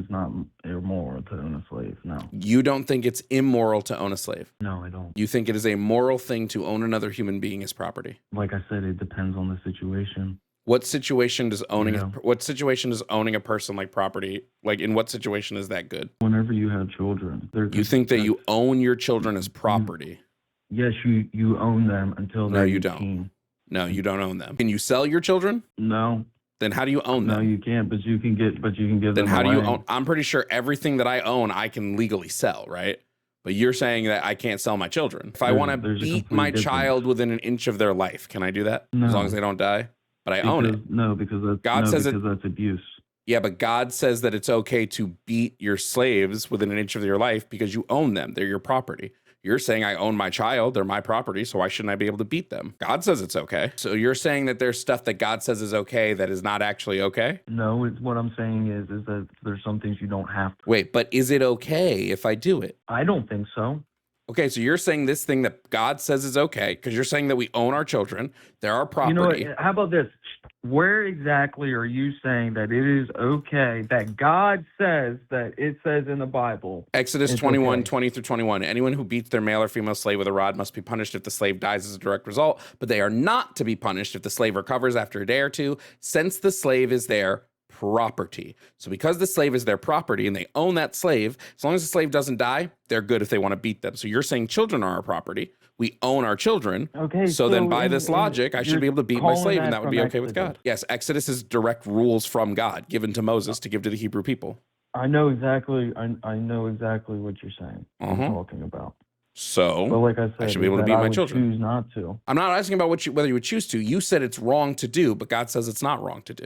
it's not immoral to own a slave. No. You don't think it's immoral to own a slave? No, I don't. You think it is a moral thing to own another human being as property? Like I said, it depends on the situation. What situation does owning Yeah. what situation does owning a person like property, like in what situation is that good? Whenever you have children, You think that you own your children as property? Yes, you own them until No, they're you 18. don't. No, you don't own them. Can you sell your children? No. Then how do you own No, them? you can't, but you can give Then them how do you away. own? I'm pretty sure everything that I own, I can legally sell, right? But you're saying that I can't sell my children. If I want to There's a beat complete my difference. child within an inch of their life, can I do that? No. As long as they don't die? But I own it. No, because that's God says because that's abuse. Yeah, but God says that it's okay to beat your slaves within an inch of your life because you own them. They're your property. You're saying I own my child. They're my property. So why shouldn't I be able to beat them? God says it's okay. So you're saying that there's stuff that God says is okay that is not actually okay? No, it's what I'm saying is that there's some things you don't have to. Wait, but is it okay if I do it? I don't think so. Okay, so you're saying this thing that God says is okay because you're saying that we own our children. They're our property. You know what? How about this? Where exactly are you saying that it is okay that God says that it says in the Bible? Exodus It's 21, okay. 20 through 21. Anyone who beats their male or female slave with a rod must be punished if the slave dies as a direct result, but they are not to be punished if the slave recovers after a day or two, since the slave is their property. So because the slave is their property and they own that slave, as long as the slave doesn't die, they're good if they want to beat them. So you're saying children are our property. We own our children. Okay. So then by this logic, I should be able to beat my calling slave that and that would from be okay with Exodus. God. Yes, Exodus is direct rules from God given to Moses to give to the Hebrew people. I know exactly. I know exactly what you're saying. What I'm Uh-huh. talking about. But So like I said, should be able to is beat that my I would children. choose not to. I'm not asking about whether you would choose to. You said it's wrong to do, but God says it's not wrong to do.